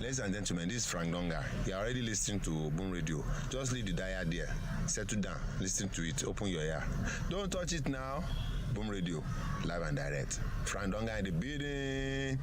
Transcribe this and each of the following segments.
Ladies and gentlemen, this is Frank Donga. You are already listening to Boom Radio. Just leave the dial there. Settle down. Listen to it. Open your ear. Don't touch it now. Boom Radio. Live and direct. Frank Donga in the building.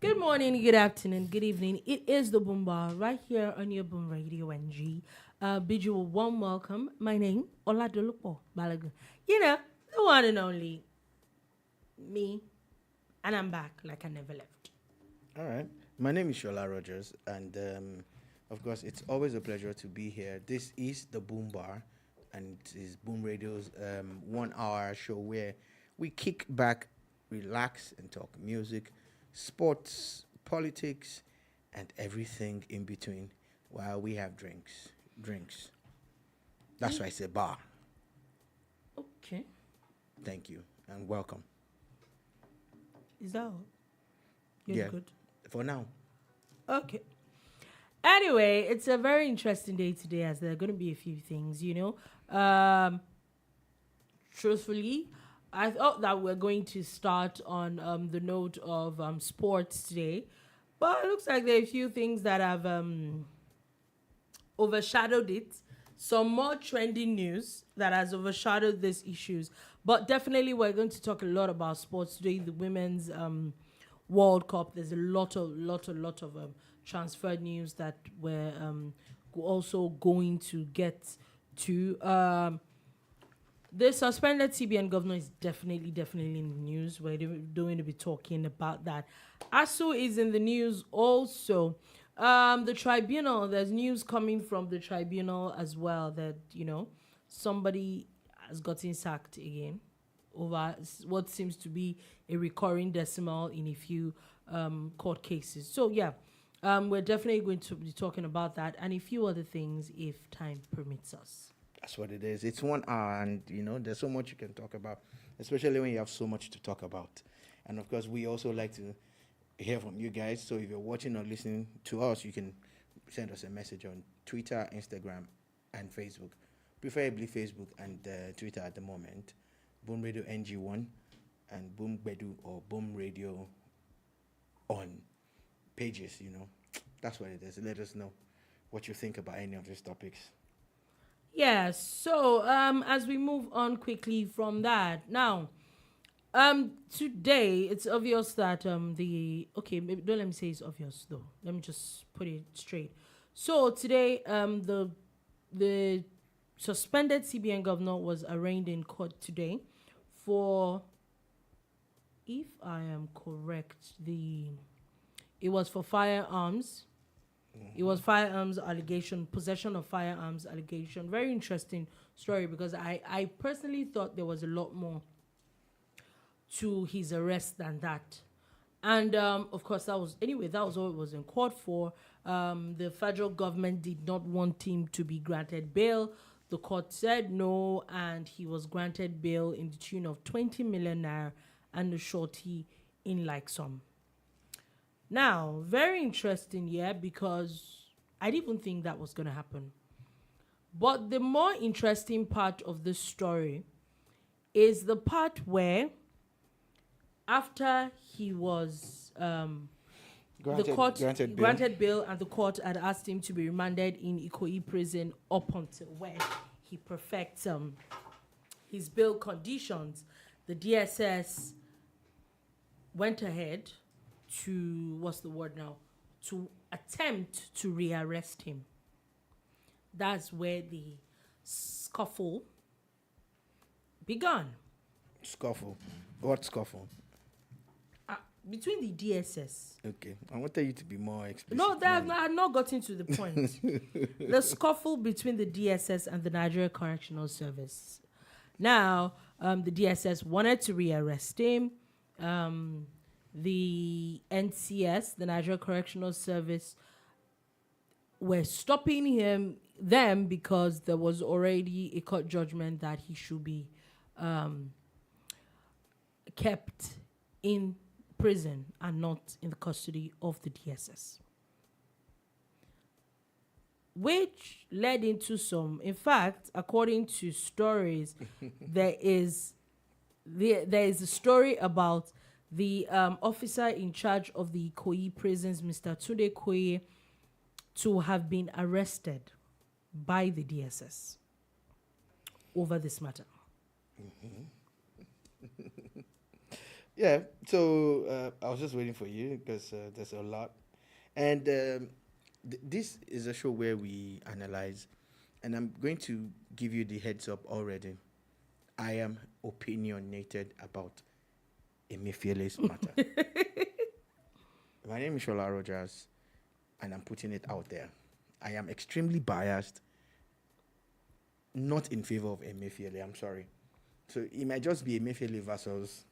Good morning, good afternoon, good evening. It is the boombar right here on your Boom Radio NG. Bid you a warm welcome. My name, Dolupo Balogun. You know, the one and only me, and I'm back like I never left. All right. My name is Sola Rogers, and of course, it's always a pleasure to be here. This is the Boombar, and it is Boom Radio's 1 hour show where we kick back, relax, and talk music, sports, politics, and everything in between while we have drinks. That's why I say bar. Okay. Thank you and welcome. Is that all? You're good? For now. Okay. Anyway, it's a very interesting day today as there are going to be a few things, Truthfully, I thought that we're going to start on the note of sports today, but it looks like there are a few things that have overshadowed it. Some more trending news that has overshadowed these issues. But definitely we're going to talk a lot about sports today. The Women's World Cup, there's a lot of transfer news that we're also going to get to. The suspended CBN governor is definitely in the news. We're going to be talking about that. ASUU is in the news also. The tribunal, there's news coming from the tribunal as well that, somebody has gotten sacked again over what seems to be a recurring decimal in a few court cases. So, we're definitely going to be talking about that and a few other things if time permits us. That's what it is. It's 1 hour, and there's so much you can talk about, especially when you have so much to talk about. And of course, we also like to hear from you guys. So if you're watching or listening to us, you can send us a message on Twitter, Instagram, and Facebook. Preferably Facebook and Twitter at the moment. Boom Radio NG1 and Boom Bedu or Boom Radio on pages. That's what it is. Let us know what you think about any of these topics. Yeah, so as we move on quickly from that, now, today it's obvious that maybe don't let me say it's obvious though. Let me just put it straight. So today, the suspended CBN governor was arraigned in court today for, if I am correct, it was for firearms. It was firearms allegation, possession of firearms allegation. Very interesting story because I personally thought there was a lot more to his arrest than that. And, of course, that was all it was in court for. The federal government did not want him to be granted bail. The court said no, and he was granted bail in the tune of 20 million naira and the shorty in like some. Now, very interesting, because I didn't even think that was going to happen. But the more interesting part of this story is the part where after he was granted bail and the court had asked him to be remanded in Ikoyi prison up until when he perfects his bail conditions, the DSS went ahead to, to attempt to rearrest him. That's where the scuffle began. Scuffle? What scuffle? Between the DSS. Okay. I wanted you to be more explicit. No, I'm not gotten to the point. The scuffle between the DSS and the Nigeria Correctional Service. Now, the DSS wanted to rearrest him. the NCS, the Nigeria Correctional Service, were stopping them because there was already a court judgment that he should be kept in prison and not in the custody of the DSS. Which led into some, in fact, according to stories, there is a story about the officer in charge of the Ikoyi prisons, Mr. Tunde Koye, to have been arrested by the DSS over this matter. Yeah, so I was just waiting for you because there's a lot. And this is a show where we analyze, and I'm going to give you the heads up already. I am opinionated about Emefiele's matter. My name is Sola Rogers, and I'm putting it out there. I am extremely biased, not in favor of Emefiele, I'm sorry. So it might just be Emefiele versus,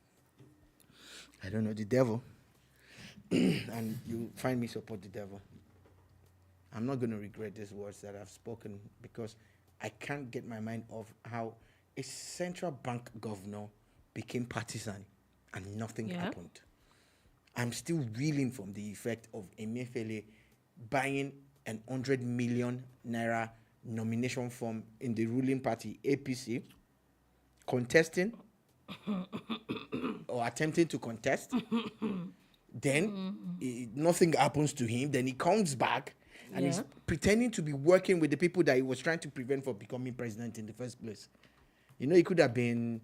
I don't know, the devil. And you find me support the devil. I'm not going to regret these words that I've spoken because I can't get my mind off how a central bank governor became partisan and nothing happened. I'm still reeling from the effect of Emefiele buying an 100 million naira nomination form in the ruling party, APC, contesting or attempting to contest. Then nothing happens to him. Then he comes back and he's pretending to be working with the people that he was trying to prevent from becoming president in the first place. You know, it could have been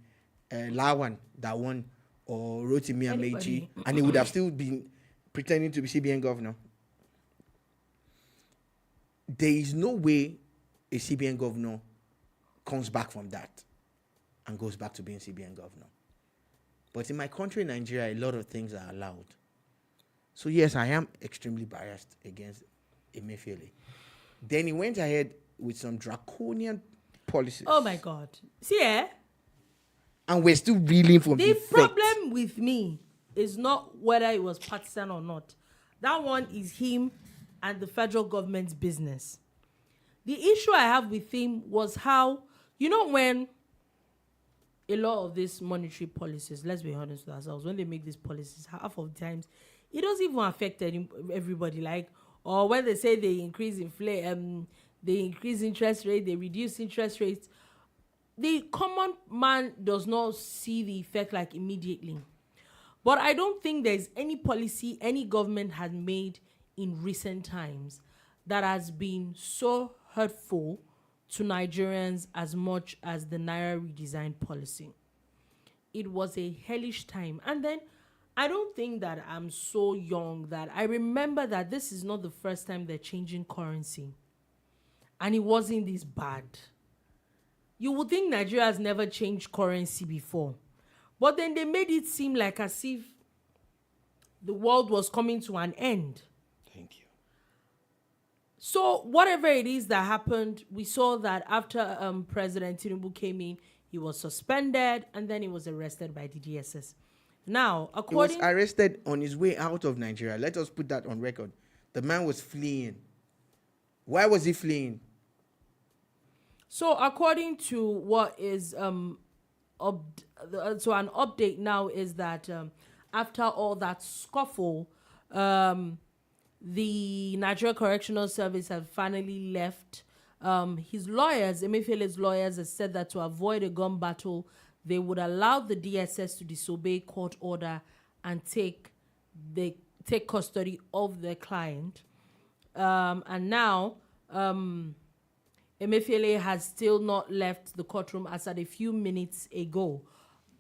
Lawan that won, or Rotimi Amechi, and he would have still been pretending to be CBN governor. There is no way a CBN governor comes back from that and goes back to being CBN governor. But in my country, Nigeria, a lot of things are allowed. So yes, I am extremely biased against Emefiele. Then he went ahead with some draconian policies. Oh my God. See, and we're still reeling from the problem with me is not whether it was partisan or not. That one is him and the federal government's business. The issue I have with him was how, you know, when a lot of these monetary policies, let's be honest with ourselves, when they make these policies, half of the times, it doesn't even affect everybody. Like, or when they say they increase they increase interest rate, they reduce interest rates, the common man does not see the effect like immediately. But I don't think there's any policy any government has made in recent times that has been so hurtful to Nigerians as much as the Naira redesign policy. It was a hellish time. And then I don't think that I'm so young that I remember that this is not the first time they're changing currency. And it wasn't this bad. You would think Nigeria has never changed currency before. But then they made it seem like as if the world was coming to an end. Thank you. So whatever it is that happened, we saw that after President Tinubu came in, he was suspended and then he was arrested by the DSS. Now, according... He was arrested on his way out of Nigeria. Let us put that on record. The man was fleeing. Why was he fleeing? So according to what is... so an update now is that after all that scuffle, the Nigeria Correctional Service have finally left. His lawyers, Emefiele's lawyers, have said that to avoid a gun battle, they would allow the DSS to disobey court order and take custody of their client. And now, Emefiele has still not left the courtroom as at a few minutes ago.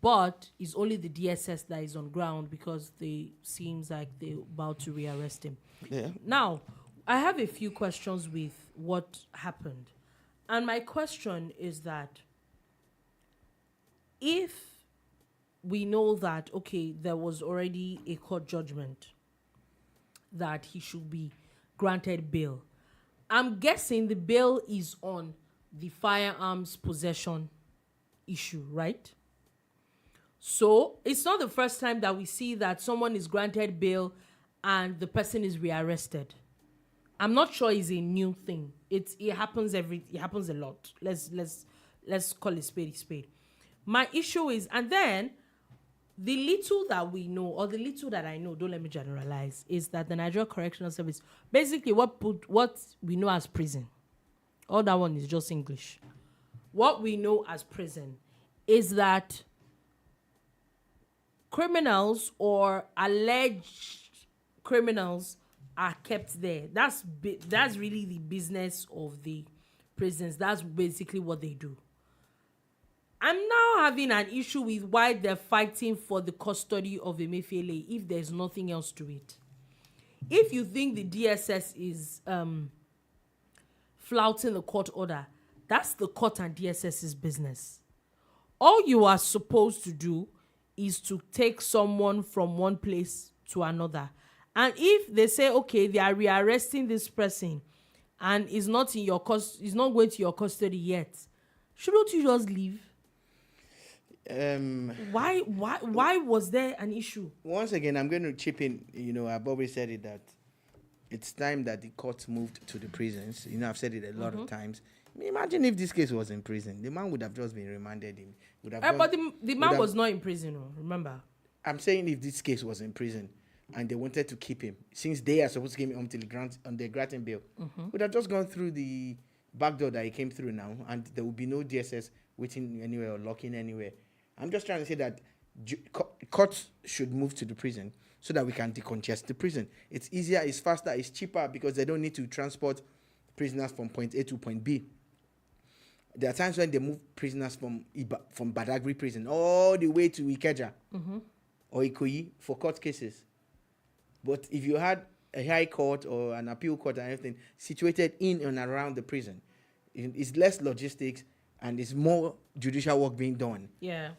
But it's only the DSS that is on ground because they seems like they're about to rearrest him. Yeah. Now, I have a few questions with what happened. And my question is that if we know that, okay, there was already a court judgment that he should be granted bail, I'm guessing the bail is on the firearms possession issue, right? So it's not the first time that we see that someone is granted bail and the person is rearrested. I'm not sure it's a new thing. It happens a lot. Let's call it spade a spade. My issue is, and then the little that we know, or the little that I know, don't let me generalize, is that the Nigeria Correctional Service, basically what we know as prison, all that one is just English. What we know as prison is that criminals or alleged criminals are kept there. That's really the business of the prisons. That's basically what they do. I'm now having an issue with why they're fighting for the custody of Emefiele if there's nothing else to it. If you think the DSS is flouting the court order, that's the court and DSS's business. All you are supposed to do is to take someone from one place to another. And if they say, okay, they are rearresting this person and is not in your is not going to your custody yet, shouldn't you just leave? Why was there an issue? Once again, I'm going to chip in. I've always said it that it's time that the courts moved to the prisons. I've said it a lot of times. Imagine if this case was in prison. The man would have just been remanded. But the man was not in prison, remember? I'm saying if this case was in prison and they wanted to keep him, since they are supposed to keep him until they grant him bail, would have just gone through the back door that he came through now, and there would be no DSS waiting anywhere or locking anywhere. I'm just trying to say that courts should move to the prison so that we can decongest the prison. It's easier, it's faster, it's cheaper because they don't need to transport prisoners from point A to point B. There are times when they move prisoners from Badagry prison all the way to Ikeja or Ikoyi for court cases. But if you had a high court or an appeal court and everything situated in and around the prison, it's less logistics and it's more judicial work being done. Yeah.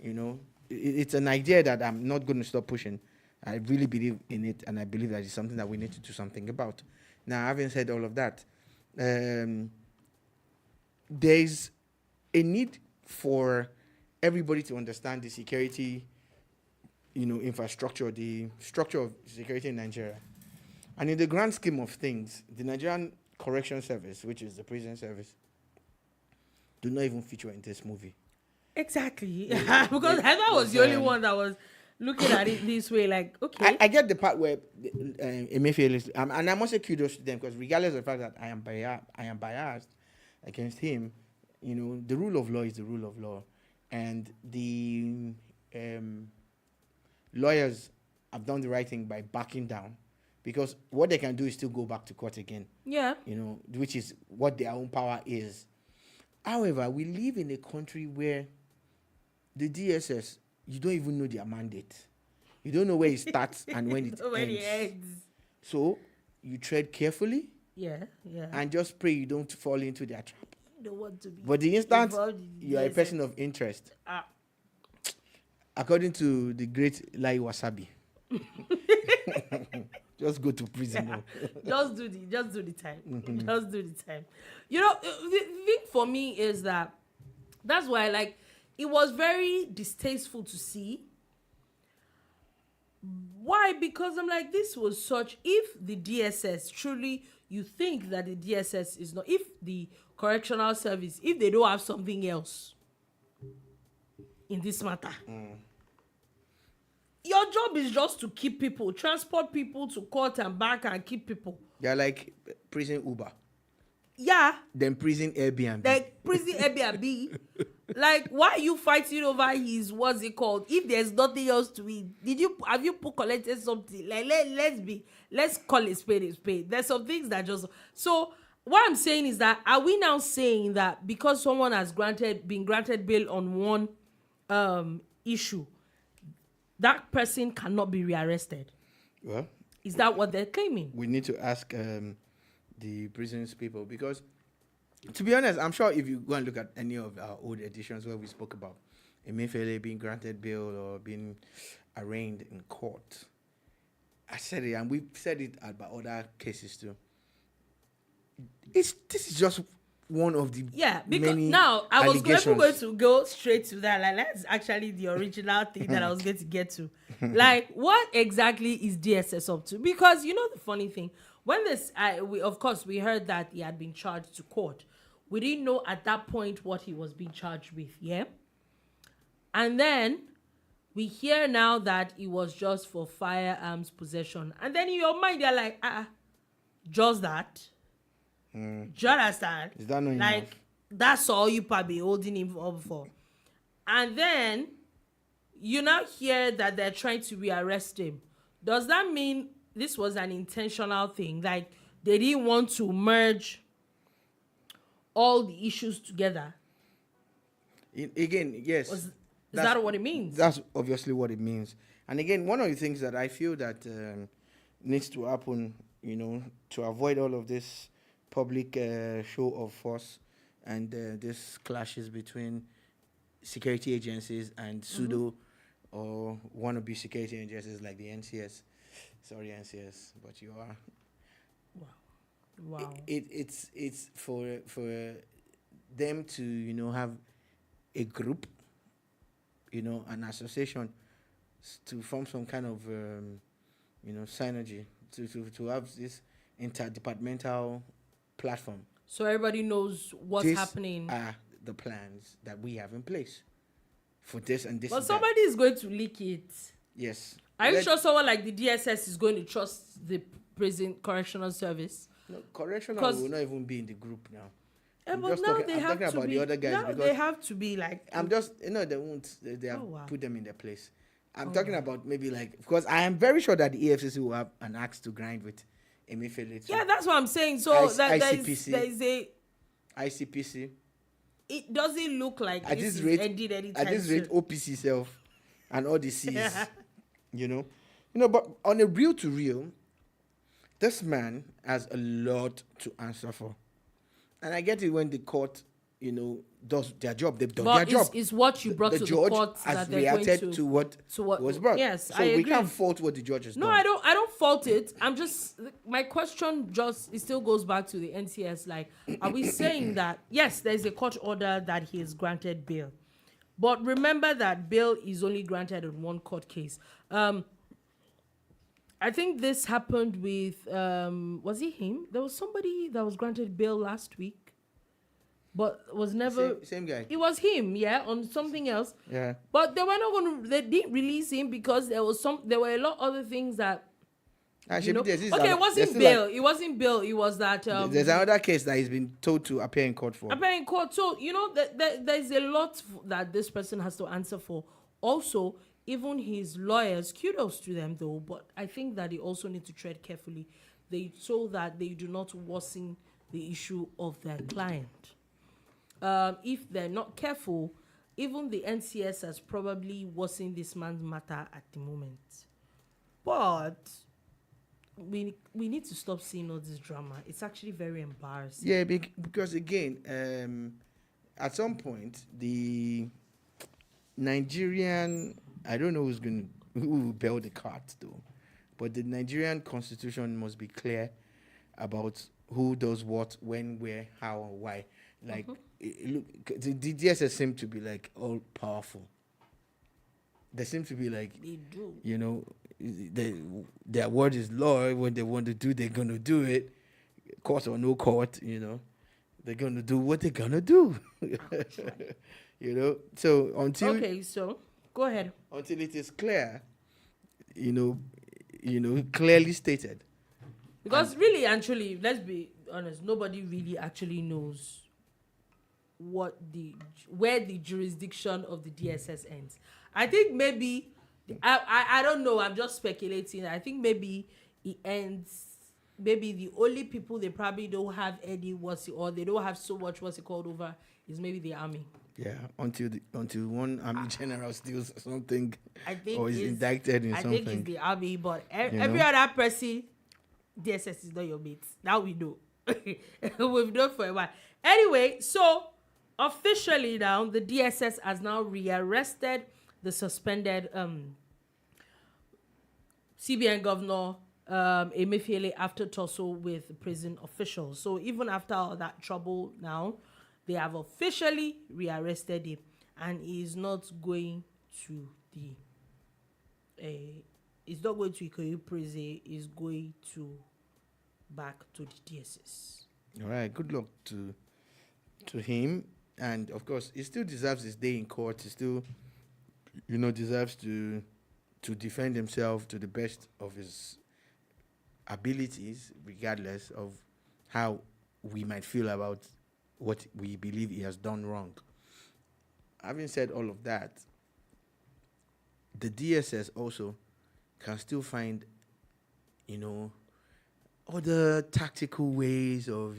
It's an idea that I'm not going to stop pushing. I really believe in it, and I believe that it's something that we need to do something about. Now, having said all of that, there's a need for everybody to understand the security, infrastructure, the structure of security in Nigeria. And in the grand scheme of things, the Nigerian Correction Service, which is the prison service, do not even feature in this movie. Exactly. Because Heather was the only one that was looking at it this way, like, okay. I get the part where Emefiele is, and I must say kudos to them, because regardless of the fact that I am biased against him, the rule of law is the rule of law. And the lawyers have done the right thing by backing down, because what they can do is still go back to court again. Yeah. Which is what their own power is. However, we live in a country where the DSS, you don't even know their mandate. You don't know where it starts and when it ends. So you tread carefully. Yeah. And just pray you don't fall into their trap. You don't want to be. But the instant you are a person of interest, according to the great Lai Wasabi, just go to prison. Just do the time. Just do the time. The thing for me is that's why it was very distasteful to see. Why? Because I'm like, this was such, if the DSS truly, you think that the DSS is not, if the correctional service, if they don't have something else in this matter, your job is just to keep people, transport people to court and back and keep people. They're like prison Uber. Yeah. Then prison Airbnb. Why are you fighting over his, what's it called? If there's nothing else to it, have you collected something? Let's call it spade a spade. There's some things that just, so what I'm saying is that, are we now saying that because someone has been granted bail on one issue, that person cannot be rearrested? Well, is that what they're claiming? We need to ask the prisons people, because to be honest, I'm sure if you go and look at any of our old editions where we spoke about Emefiele being granted bail or being arraigned in court, I said it, and we've said it about other cases too. This is just one of the because many now I was allegations. going to go straight to that. Like, that's actually the original thing that I was going to get to. Like, what exactly is DSS up to? Because you know the funny thing, when we heard that he had been charged to court. We didn't know at that point what he was being charged with. Yeah, and then we hear now that it was just for firearms possession, and then in your mind you're like, just that. Do you understand? Is that not like enough? that's all you probably holding him up for? And then you now hear that they're trying to rearrest him. Does that mean this was an intentional thing? Like they didn't want to merge all the issues together? Again, yes. Is that what it means? That's obviously what it means. And again, one of the things that I feel that needs to happen, you know, to avoid all of this public show of force and this clashes between security agencies and pseudo or wannabe security agencies like the NCS. Sorry, NCS, but you are. Wow. It's for them to, you know, have a group, you know, an association to form some kind of you know, synergy to have this interdepartmental platform. So everybody knows what's happening. These are the plans that we have in place for this and this. But and somebody is going to leak it. Yes. Are you sure someone like the DSS is going to trust the prison correctional service? No, correctional will not even be in the group now. But now they have to about be. the other guys Now because they have to be like. I'm just, you know, they won't. They have wow. put them in their place. I'm talking about maybe like, because I am very sure that the EFCC will have an axe to grind with Emefiele. Yeah, that's what I'm saying. So ICPC. there is a. ICPC. It doesn't look like At this this is rate, ended anytime at this soon. rate, OPC self and all the C's, you know, but on a real to real, this man has a lot to answer for, and I get it when the court, you know, does their job. They've done their job. Is what you brought The to the judge court has that they're going reacted to what was brought. Yes, so I we agree. can't fault what the judge has No, done. I don't fault it. I'm just, my question just, it still goes back to the NCS. Like, are we saying that, yes, there's a court order that he is granted bail, but remember that bail is only granted in one court case. I think this happened with, was it him? There was somebody that was granted bail last week, but was never... Same guy. It was him, yeah, on something else. Yeah. But they were not going to... They didn't release him because there were a lot of other things that... Actually, it wasn't bail. It wasn't bail. It was that... there's another case that he's been told to appear in court for. Appear in court. So, you know, there's a lot that this person has to answer for. Also, even his lawyers, kudos to them though, but I think that they also need to tread carefully. So that they do not worsen the issue of their client. If they're not careful, even the NCS has probably worsened this man's matter at the moment. But we need to stop seeing all this drama. It's actually very embarrassing. Yeah, because again, at some point, the Nigerian, I don't know who will bail the cart though, but the Nigerian constitution must be clear about who does what, when, where, how, and why. Like, look, the DSS seem to be like all powerful. They seem to be like, They do. you know, their word is law. When they want to do, they're gonna do it. Court or no court, you know, they're gonna do what they're gonna do. You know, so So go ahead. until it is clear, you know, clearly stated. Because really and truly, let's be honest, nobody really actually knows where the jurisdiction of the DSS ends. I think maybe I don't know, I'm just speculating. I think maybe it ends, maybe the only people they probably don't have any or they don't have so much over is maybe the army. Yeah, until one army general steals something, I think or is indicted in something. I think it's the army, but every other person, DSS is not your mate. Now we know. We've known for a while. Anyway, so officially now, the DSS has now rearrested the suspended CBN governor, Emefiele after tussle with prison officials. So even after all that trouble now, they have officially rearrested him, and he's not going to the he's not going to Ikoyi prison, he's going to back to the DSS. All right, good luck to him, and of course he still deserves his day in court. He still deserves to defend himself to the best of his abilities, regardless of how we might feel about what we believe he has done wrong. Having said all of that, the DSS also can still find, other tactical ways of,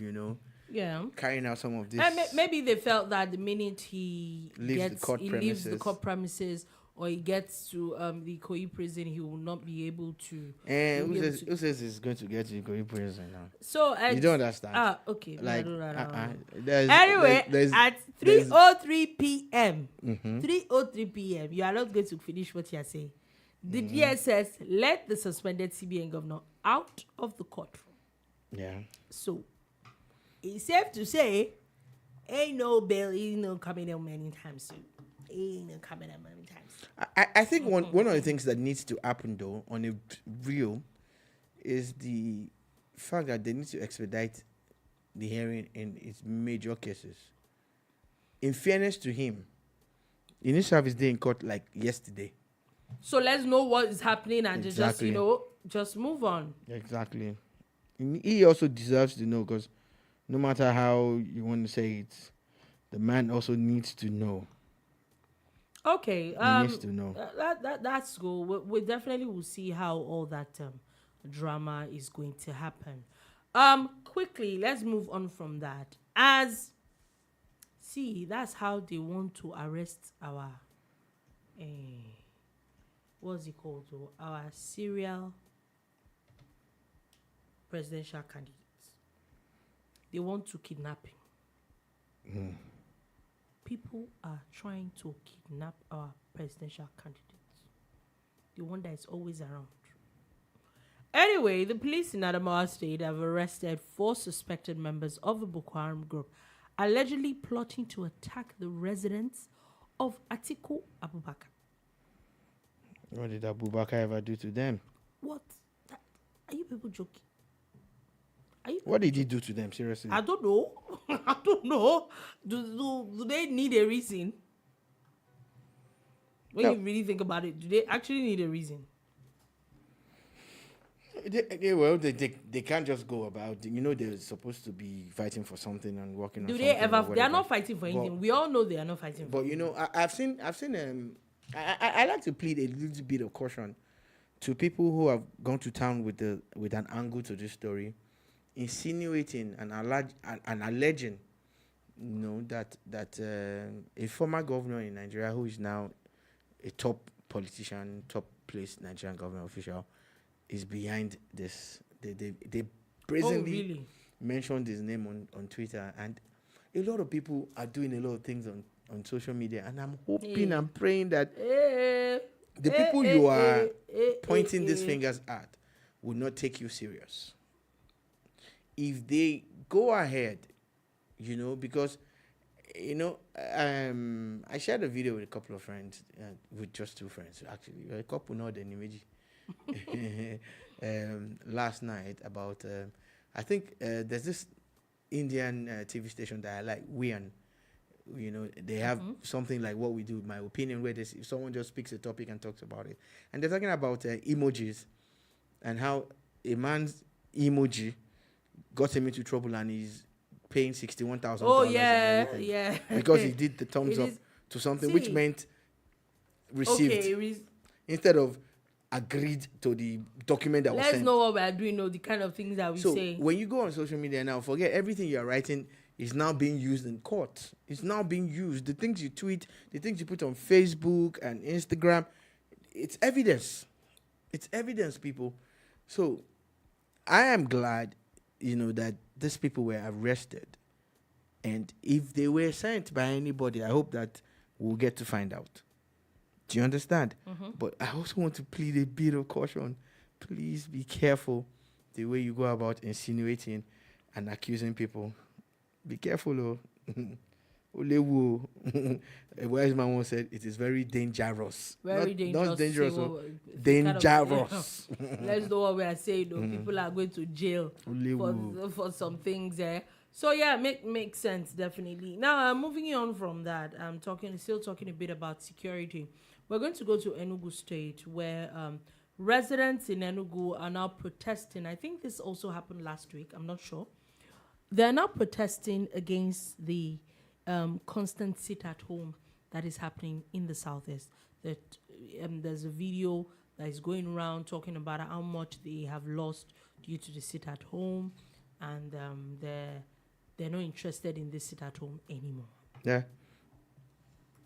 carrying out some of this. And maybe they felt that the minute he leaves the court premises, or he gets to the Ikoyi prison, he will not be able to. And who says he's going to get to Ikoyi prison now? So you don't understand. Okay. Like, anyway, at 3:03 p.m., 3:03 p.m., you are not going to finish what you are saying. The DSS let the suspended CBN governor out of the courtroom. Yeah. So it's safe to say, ain't no bail, ain't no coming out many times soon. I think one of the things that needs to happen, though, on a real, is the fact that they need to expedite the hearing in its major cases. In fairness to him, he needs to have his day in court like yesterday. So let's know what is happening and Exactly. just move on. Exactly. He also deserves to know, because no matter how you want to say it, the man also needs to know. Okay. He needs to know. That's good. We definitely will see how all that drama is going to happen. Quickly, let's move on from that. That's how they want to arrest our what's it called? Our serial presidential candidates. They want to kidnap him. People are trying to kidnap our presidential candidates. The one that is always around. Anyway, the police in Adamawa State have arrested 4 suspected members of the Boko Haram group, allegedly plotting to attack the residence of Atiku Abubakar. What did Abubakar ever do to them? What? Are you people joking? What did he do to them, seriously? I don't know. I don't know. Do they need a reason? When you really think about it, do they actually need a reason? They can't just go about. They're supposed to be fighting for something and working on something. Do they ever? They are not fighting for anything. We all know they are not fighting for anything. But I've seen. I like to plead a little bit of caution to people who have gone to town with an angle to this story, insinuating and alleging, that a former governor in Nigeria, who is now a top politician, top placed Nigerian government official, is behind this. They brazenly mentioned his name on Twitter, and a lot of people are doing a lot of things on social media, and I'm hoping and praying that the people you are pointing these fingers at will not take you serious. If they go ahead, because I shared a video with a couple of friends, with just 2 friends actually, a couple not an image, last night about I think there's this Indian TV station that I like, WIAN. They have something like what we do, My Opinion, where if someone just picks a topic and talks about it, and they're talking about emojis and how a man's emoji got him into trouble and he's paying $61,000. Oh yeah. Because he did the thumbs up to something which meant received instead of agreed to the document that was sent. Let's know what we're doing, the kind of things that we say. So when you go on social media now, forget everything you're writing is now being used in court. It's now being used. The things you tweet, the things you put on Facebook and Instagram, it's evidence. It's evidence, people. So I am glad, that these people were arrested. And if they were sent by anybody, I hope that we'll get to find out. Do you understand? But I also want to plead a bit of caution please be careful the way you go about insinuating and accusing people. Be careful, oh. Olewu. A wise man once said, it is very dangerous. Very dangerous. Not dangerous, to say oh. what- Dangerous. Let's know what we are saying. Though. People are going to jail for some things there. So yeah, makes sense definitely. Now moving on from that, I'm still talking a bit about security. We're going to go to Enugu State, where residents in Enugu are now protesting. I think this also happened last week. I'm not sure. They're now protesting against the constant sit-at-home that is happening in the southeast. That there's a video that is going around talking about how much they have lost due to the sit-at-home, and they're not interested in this sit-at-home anymore. Yeah.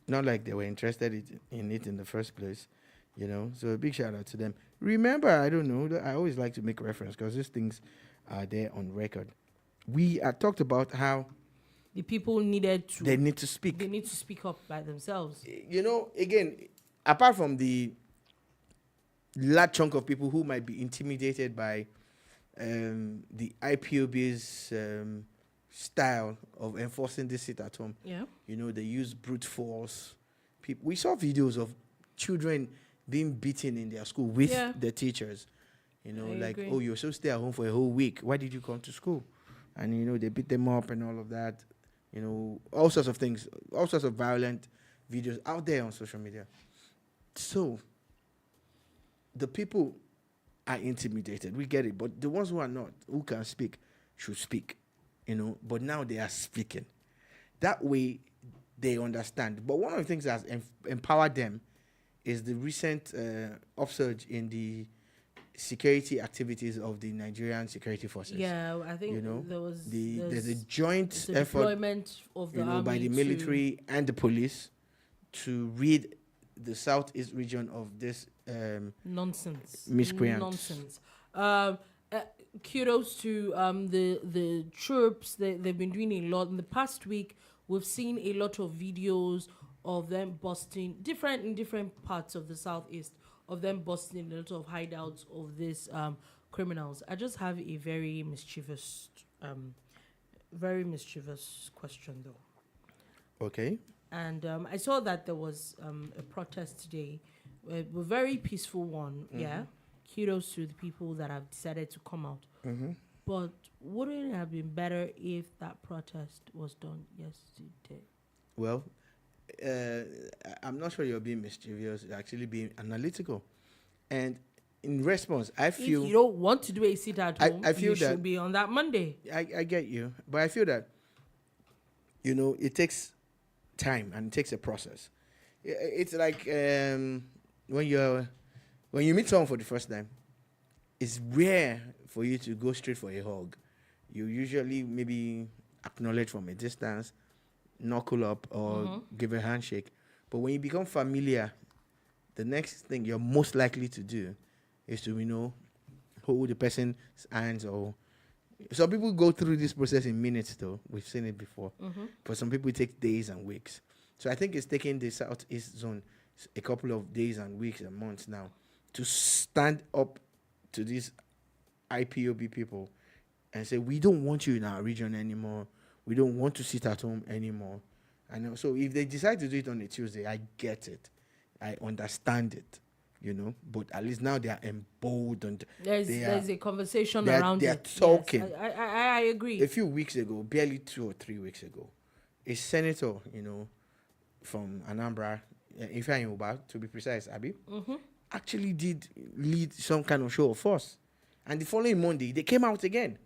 Not like they were interested in it in the first place, you know. So a big shout out to them. Remember, I don't know, I always like to make reference because these things are there on record. We talked about how the people they need to speak. They need to speak up by themselves. You know, again, apart from the large chunk of people who might be intimidated by the IPOB's style of enforcing this sit at home. Yeah. You know, they use brute force. We saw videos of children being beaten in their school with the teachers. You know, I like, agree. oh, you're so stay at home for a whole week. Why did you come to school? And, you know, they beat them up and all of that. You know, all sorts of things, all sorts of violent videos out there on social media. So, the people are intimidated. We get it. But the ones who are not, who can speak, should speak. You know, but now they are speaking. That way, they understand. But one of the things that has empowered them is the recent upsurge in the security activities of the Nigerian security forces. Yeah, I think there's a joint effort deployment of the army by the military and the police to rid the southeast region of this miscreants. Nonsense. Kudos to the troops. They've been doing a lot. In the past week, we've seen a lot of videos of them busting in different parts of the southeast, of them busting a lot of hideouts of these criminals. I just have a very mischievous question though. Okay. And I saw that there was a protest today, a very peaceful one. Mm-hmm. Yeah. Kudos to the people that have decided to come out. Mm-hmm. But wouldn't it have been better if that protest was done yesterday? Well, I'm not sure you're being mischievous. You're actually being analytical. And in response, I feel... If you don't want to do a sit-at-home, I feel you should be on that Monday. I get you. But I feel that, you know, it takes time and it takes a process. It's like when you meet someone for the first time, it's rare for you to go straight for a hug. You usually maybe acknowledge from a distance, knuckle up, or give a handshake. But when you become familiar, the next thing you're most likely to do is to, you know, hold the person's hands. Or some people go through this process in minutes, though. We've seen it before. Mm-hmm. For some people, it takes days and weeks. So I think it's taking the Southeast zone a couple of days and weeks and months now to stand up to these IPOB people and say, we don't want you in our region anymore. We don't want to sit at home anymore. And so if they decide to do it on a Tuesday, I get it. I understand it, you know. But at least now they are emboldened. There's a conversation around it. They are talking. Yes, I agree. A few weeks ago, barely 2 or 3 weeks ago, a senator, you know, from Anambra, Emefiele, to be precise, Abi, actually did lead some kind of show of force. And the following Monday, they came out again.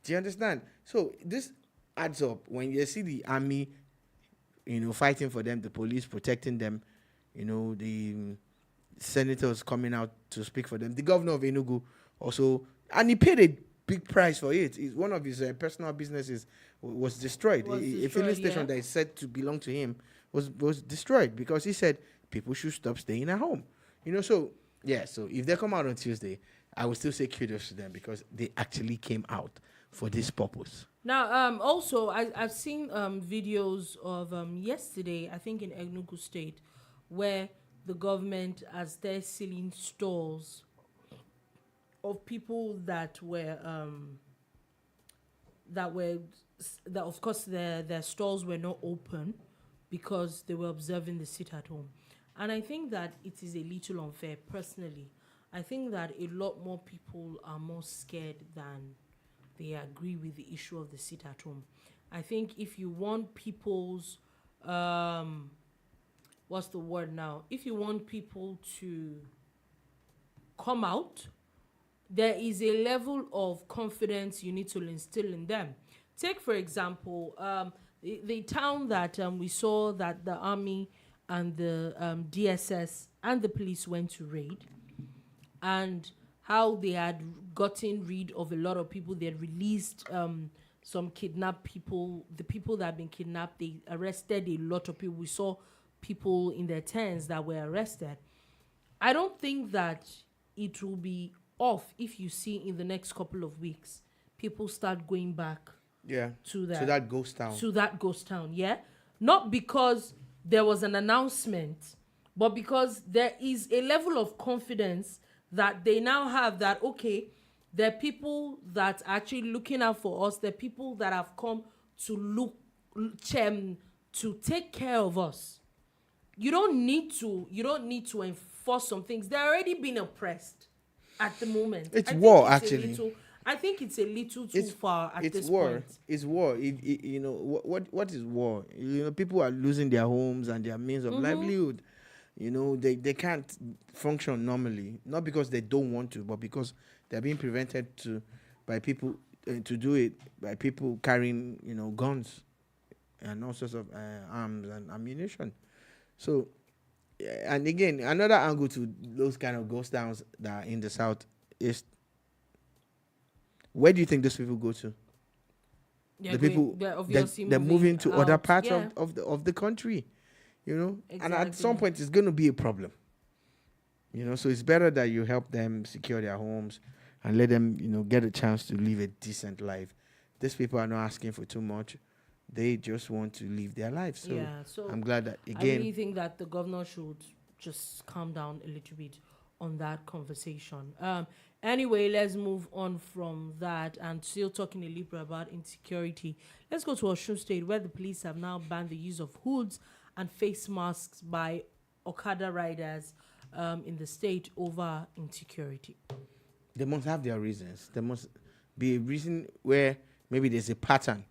Do you understand? So this adds up. When you see the army, you know, fighting for them, the police protecting them, you know, the senators coming out to speak for them. The governor of Enugu also, and he paid a big price for it. One of his personal businesses was destroyed. A filling station that is said to belong to him was destroyed because he said people should stop staying at home. You know, so, yeah, so if they come out on Tuesday, I would still say kudos to them because they actually came out for this purpose. Now, also, I've seen videos of yesterday, I think in Enugu State, where the government, as they're sealing stores of people that of course their stores were not open because they were observing the sit at home. And I think that it is a little unfair personally. I think that a lot more people are more scared than they agree with the issue of the sit at home. I think if you want people's what's the word now? If you want people to come out, there is a level of confidence you need to instill in them. Take, for example, the town that we saw that the army and the DSS and the police went to raid, and how they had gotten rid of a lot of people. They had released some kidnapped people. The people that had been kidnapped, they arrested a lot of people. We saw people in their tens that were arrested. I don't think that it will be off if you see in the next couple of weeks people start going back to that ghost town. To that ghost town, yeah? Not because there was an announcement, but because there is a level of confidence that they now have that, okay, there are people that are actually looking out for us. There are people that have come to to take care of us. You don't need to enforce some things. They're already being oppressed at the moment. It's war, actually. I think it's a little too far at this point. It's war. You know what is war? You know, people are losing their homes and their means of livelihood. You know, they can't function normally, not because they don't want to, but because they're being prevented by people to do it by people carrying, you know, guns and all sorts of arms and ammunition. So, and again, another angle to those kind of ghost towns that are in the south is, where do you think those people go to? The people they're moving to other parts of the country, you know. Exactly. And at some point, it's going to be a problem, you know. So it's better that you help them secure their homes and let them, you know, get a chance to live a decent life. These people are not asking for too much. They just want to live their life. So I'm glad that, again, I really think that the governor should just calm down a little bit on that conversation. Anyway, let's move on from that, and still talking a little bit about insecurity. Let's go to Osun State, where the police have now banned the use of hoods and face masks by Okada riders in the state over insecurity. They must have their reasons. There must be a reason where maybe there's a pattern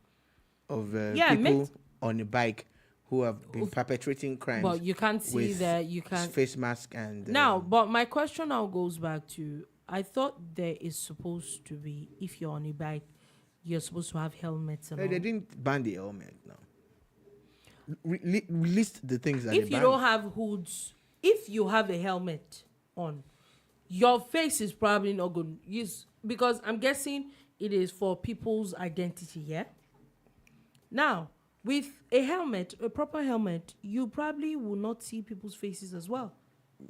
of people on a bike who have been perpetrating crimes. But you can't see that. You can't face mask and now. But my question now goes back to: I thought there is supposed to be, if you're on a bike, you're supposed to have helmets. And they didn't ban the helmet now. List the things that if you don't have hoods, if you have a helmet on, your face is probably not going to use, because I'm guessing it is for people's identity. Yeah. Now, with a helmet, a proper helmet, you probably will not see people's faces as well.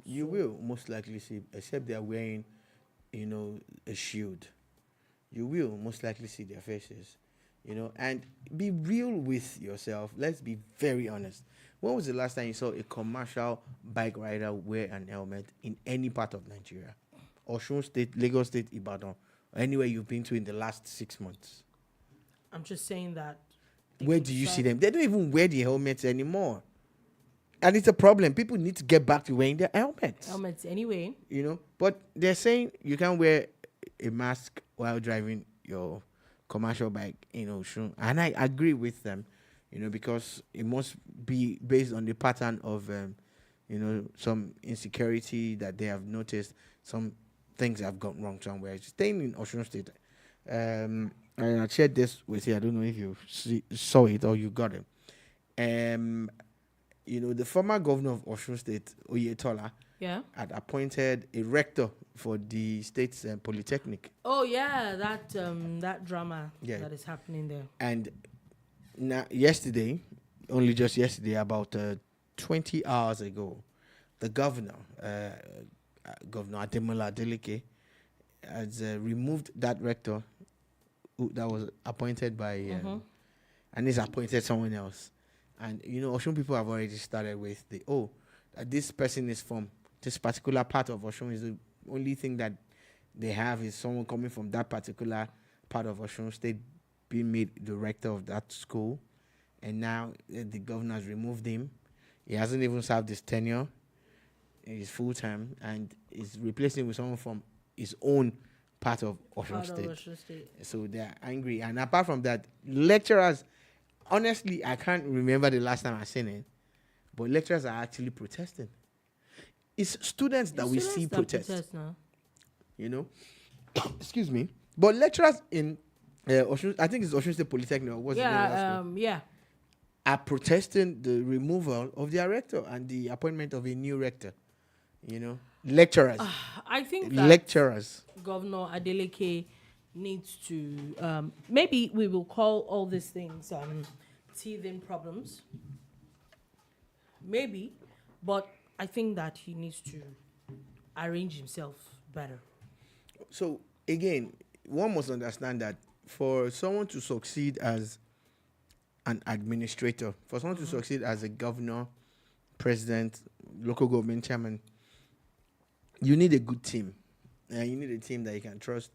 You will most likely see, except they are wearing, you know, a shield. You will most likely see their faces, you know, and be real with yourself. Let's be very honest. When was the last time you saw a commercial bike rider wear an helmet in any part of Nigeria? Osun State, Lagos State, Ibadan, or anywhere you've been to in the last 6 months? I'm just saying that. Where do you see them? They don't even wear the helmets anymore. And it's a problem. People need to get back to wearing their helmets. Helmets anyway. You know, but they're saying you can't wear a mask while driving your commercial bike in Osun. And I agree with them, you know, because it must be based on the pattern of, you know, some insecurity that they have noticed. Some things have gone wrong somewhere. Staying in Osun State, and I shared this with you. I don't know if you saw it or you got it. You know, the former governor of Osun State, Oyetola, had appointed a rector for the state's polytechnic. Oh yeah, that drama that is happening there. And now, only just yesterday, about 20 hours ago, the governor, Governor Ademola Adeleke, has removed that rector that was appointed by, and he's appointed someone else. And, you know, Osun people have already started with that this person is from this particular part of Osun is the only thing that they have is someone coming from that particular part of Osun State being made director of that school, and now the governor has removed him. He hasn't even served his tenure. He's full time, and is replacing with someone from his own part of Osun State. So they're angry. And apart from that, lecturers, honestly, I can't remember the last time I seen it, but lecturers are actually protesting. It's students that we see protest now. You know, excuse me. But lecturers in Osun, I think it's Osun State Polytechnic. Or what's the name? Are protesting the removal of their rector and the appointment of a new rector. You know, lecturers. I think that lecturers. Governor Adeleke needs to maybe we will call all these things teething problems. Maybe, but I think that he needs to arrange himself better. So again, one must understand that for someone to succeed as an administrator, for someone to succeed as a governor, president, local government chairman, you need a good team. And you need a team that you can trust,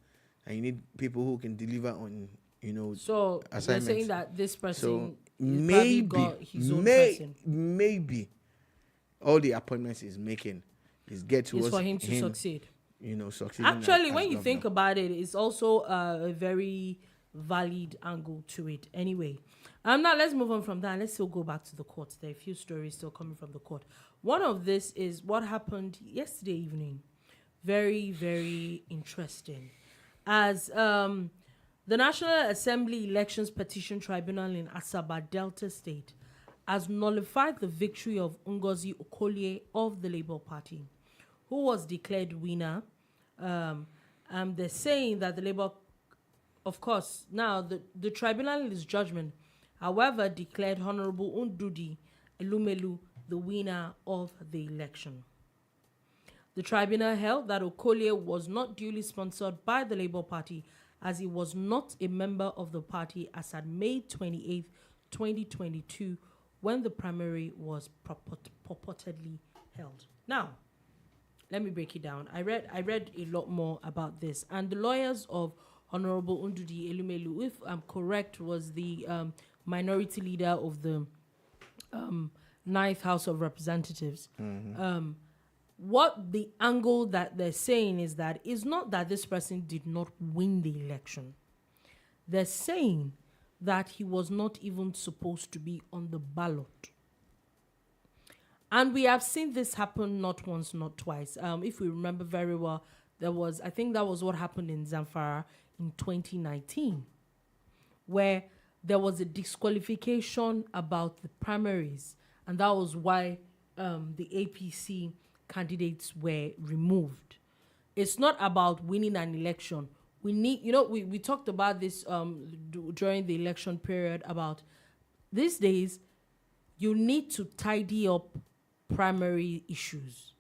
and you need people who can deliver on, So assignments. You're saying that this person maybe got his own person. Maybe all the appointments he's making is get towards for him to succeed. Succeeding. Actually, when you governor. think about it, it's also a very valid angle to it. Anyway, now let's move on from that. Let's still go back to the court. There are a few stories still coming from the court. One of this is what happened yesterday evening. Very, very interesting. As the National Assembly Elections Petition Tribunal in Asaba Delta State has nullified the victory of Ngozi Okolie of the Labour Party, who was declared winner. They're saying that the Labour, of course, now the tribunal in its judgment, however, declared Honorable Undudi Elumelu the winner of the election. The tribunal held that Okolie was not duly sponsored by the Labour Party, as he was not a member of the party as at May 28, 2022, when the primary was purportedly held. Now, let me break it down. I read a lot more about this, and the lawyers of Honorable Undudi Elumelu, if I'm correct, was the minority leader of the 9th House of Representatives. What the angle that they're saying is that it's not that this person did not win the election. They're saying that he was not even supposed to be on the ballot. And we have seen this happen not once, not twice. If we remember very well, I think that was what happened in Zamfara in 2019, where there was a disqualification about the primaries, and that was why the APC candidates were removed. It's not about winning an election. We need, we talked about this during the election period about these days, you need to tidy up primary issues.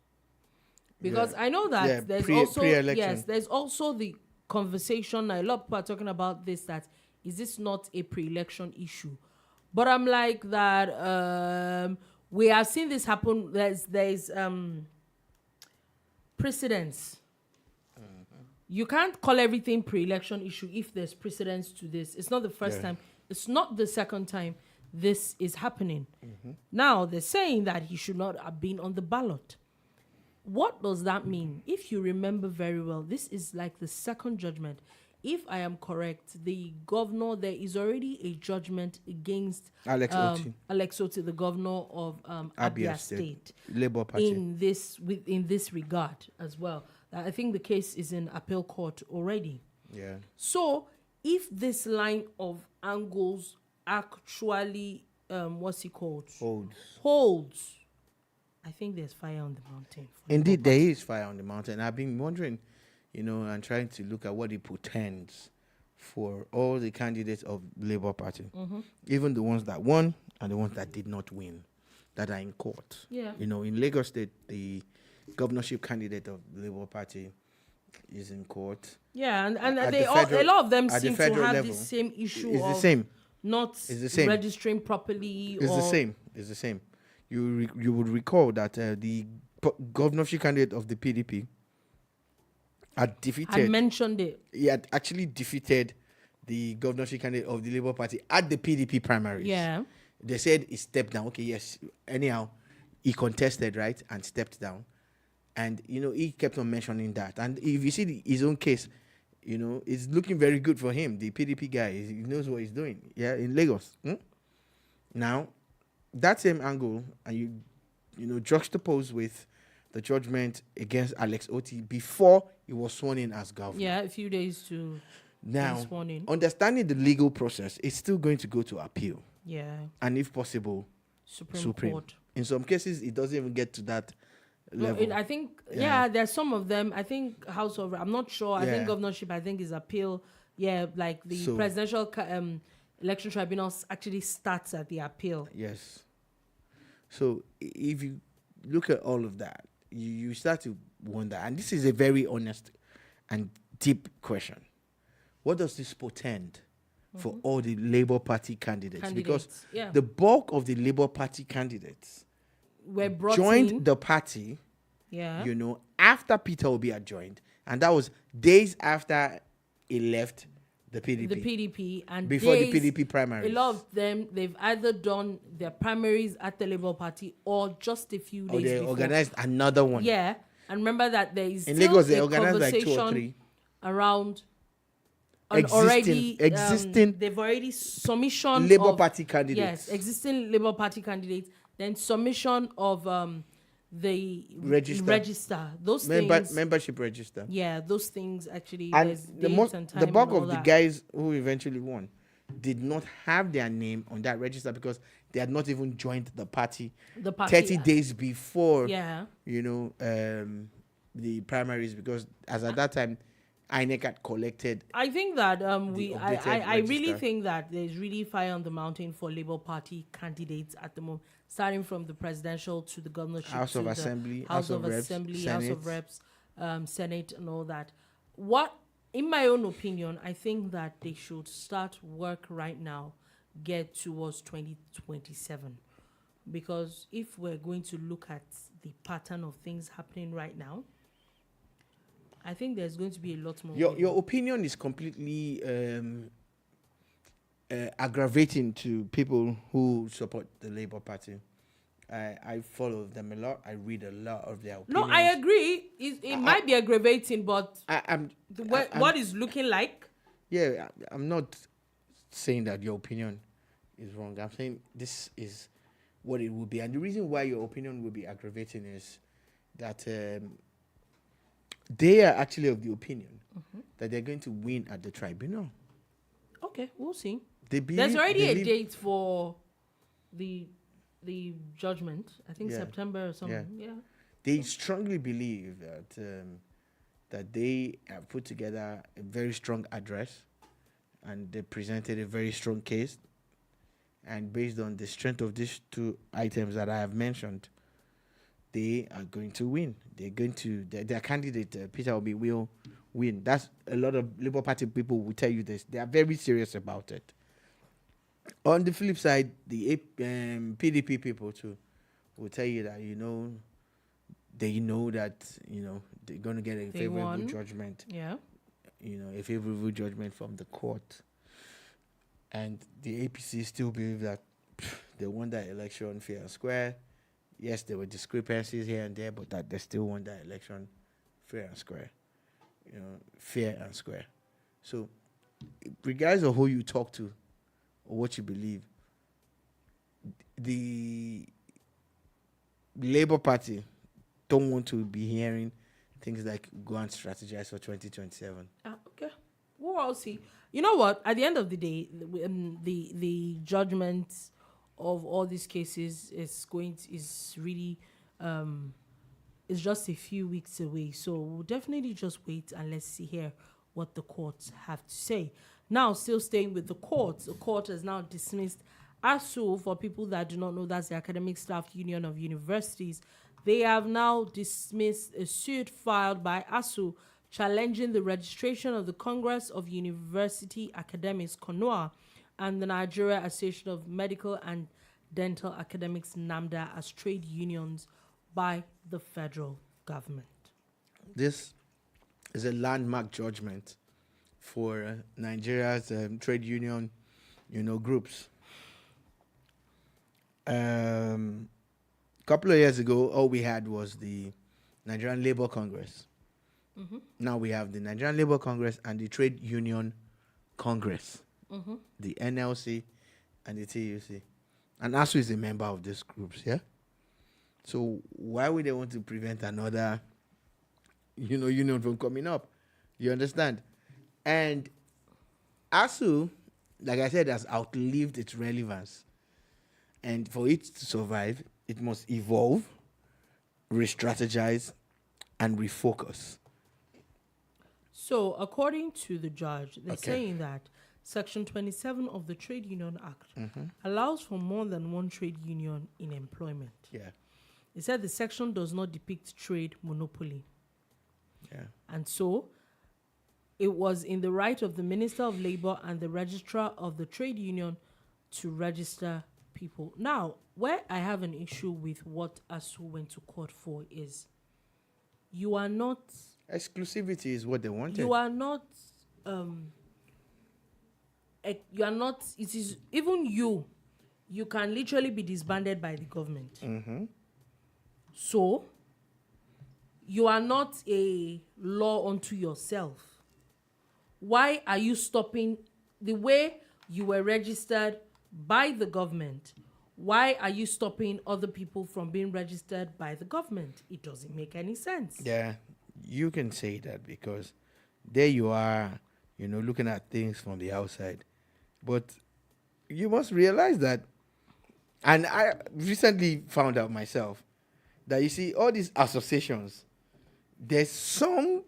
Because I know that there's there's also the conversation, a lot of people are talking about this, that is this not a pre-election issue? But I'm like that we have seen this happen. There's precedence. You can't call everything pre-election issue if there's precedence to this. It's not the first time. It's not the second time this is happening. Now, they're saying that he should not have been on the ballot. What does that mean? If you remember very well, this is like the second judgment. If I am correct, the governor, there is already a judgment against Alex Oti, the governor of Abia State, Labour Party, in this regard as well. I think the case is in appeal court already. Yeah. So if this line of angles actually, holds, I think there's fire on the mountain. Indeed, there is fire on the mountain. I've been wondering, and trying to look at what it portends for all the candidates of the Labour Party, even the ones that won and the ones that did not win, that are in court. Yeah. In Lagos State, the governorship candidate of the Labour Party is in court. Yeah, and a lot of them seem to have the same issue. It's the same. Not registering properly. It's the same. You would recall that the governorship candidate of the PDP had defeated. Had mentioned it. He had actually defeated the governorship candidate of the Labour Party at the PDP primaries. Yeah. They said he stepped down. Okay, yes. Anyhow, he contested, right, and stepped down. And, he kept on mentioning that. And if you see his own case, it's looking very good for him. The PDP guy, he knows what he's doing. Yeah, in Lagos. Now, that same angle, and you juxtapose with the judgment against Alex Oti before he was sworn in as governor. Yeah, a few days to now, be sworn in. Understanding the legal process, it's still going to go to appeal. Yeah. And if possible, Supreme Court. In some cases, it doesn't even get to that level. I think, there's some of them. I think House of, I'm not sure. I think governorship, is appeal. Yeah, like the presidential election tribunals actually starts at the appeal. Yes. So if you look at all of that, you start to wonder, and this is a very honest and deep question. What does this portend for all the Labour Party candidates? Because the bulk of the Labour Party candidates were brought joined the party, after Peter Obi had joined, and that was days after he left the PDP. The PDP, and before the PDP primaries. A lot of them, they've either done their primaries at the Labour Party or just a few days they before. organized another one. Yeah, and remember that there is in still Lagos, they a organized like 2 or conversation 3 around existing they've already submission Labour of, Party candidates. Yes, existing Labour Party candidates. Then submission of the register. Those things. Membership register. Yeah, those things actually. And there's the dates and time the bulk and all of the that. guys who eventually won did not have their name on that register because they had not even joined the party. 30 days before. Yeah. The primaries, because as at that time, INEC had collected. I think that I really think that there's really fire on the mountain for Labour Party candidates at the moment, starting from the presidential to the governorship, House of Assembly, House of Reps, Senate, and all that. What, in my own opinion, I think that they should start work right now, get towards 2027, because if we're going to look at the pattern of things happening right now, I think there's going to be a lot more. Your opinion is completely aggravating to people who support the Labour Party. I follow them a lot. I read a lot of their opinions. No, I agree. It might be aggravating, but what is looking like? Yeah, I'm not saying that your opinion is wrong. I'm saying this is what it would be. And the reason why your opinion would be aggravating is that they are actually of the opinion that they're going to win at the tribunal. Okay, we'll see. There's already a date for the judgment. I think September or something. Yeah. They strongly believe that they have put together a very strong address, and they presented a very strong case. And based on the strength of these 2 items that I have mentioned, they are going to win. They're going to, their candidate, Peter Obi, will win. That's a lot of Labour Party people will tell you this. They are very serious about it. On the flip side, the PDP people too will tell you that, they know that, they're going to get a favorable judgment. Yeah. A favorable judgment from the court. And the APC still believe that they won that election fair and square. Yes, there were discrepancies here and there, but that they still won that election fair and square. Fair and square. So, regardless of who you talk to or what you believe, the Labour Party don't want to be hearing things like go and strategize for 2027. Okay. Well, I'll see. You know what? At the end of the day, the judgment of all these cases is really is just a few weeks away. So we'll definitely just wait and let's hear what the courts have to say. Now, still staying with the courts, the court has now dismissed ASUU. For people that do not know, that's the Academic Staff Union of Universities. They have now dismissed a suit filed by ASUU challenging the registration of the Congress of University Academics, CONUA, and the Nigeria Association of Medical and Dental Academics, NAMDA, as trade unions by the federal government. This is a landmark judgment for Nigeria's trade union, groups. Couple of years ago, all we had was the Nigerian Labour Congress. Mm-hmm. Now we have the Nigerian Labour Congress and the Trade Union Congress, the NLC and the TUC. And ASUU is a member of these groups, yeah? So why would they want to prevent another, union from coming up? You understand? And ASUU, like I said, has outlived its relevance. And for it to survive, it must evolve, re-strategize, and refocus. So, according to the judge, they're saying that Section 27 of the Trade Union Act allows for more than one trade union in employment. Yeah. It said the section does not depict trade monopoly. Yeah. And so, it was in the right of the Minister of Labour and the Registrar of the Trade Union to register people. Now, where I have an issue with what ASUU went to court for is you are not... Exclusivity is what they wanted. You are not... it is even you can literally be disbanded by the government. Mm-hmm. So, you are not a law unto yourself. Why are you stopping the way you were registered by the government? Why are you stopping other people from being registered by the government? It doesn't make any sense. Yeah, you can say that because there you are, looking at things from the outside. But you must realize that, and I recently found out myself, that you see all these associations, there's some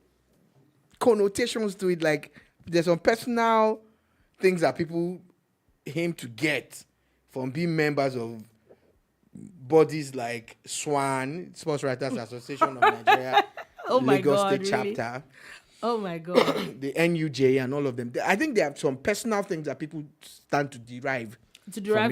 connotations to it, like there's some personal things that people aim to get from being members of bodies like SWAN, Sports Writers Association of Nigeria, Lagos State really? Chapter. Oh my God. The NUJ and all of them. I think there are some personal things that people stand to derive.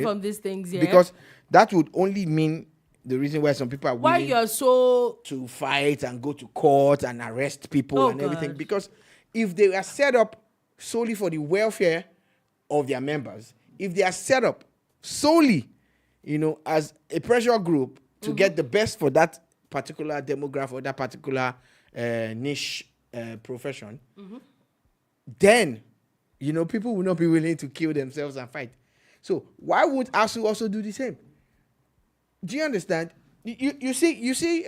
From these things, yeah. Because that would only mean the reason why some people are why willing you're so to fight and go to court and arrest people and everything. God. Because if they are set up solely for the welfare of their members, if they are set up solely, as a pressure group to get the best for that particular demographic or that particular niche profession, then, people will not be willing to kill themselves and fight. So why would ASUU also do the same? Do you understand? You see,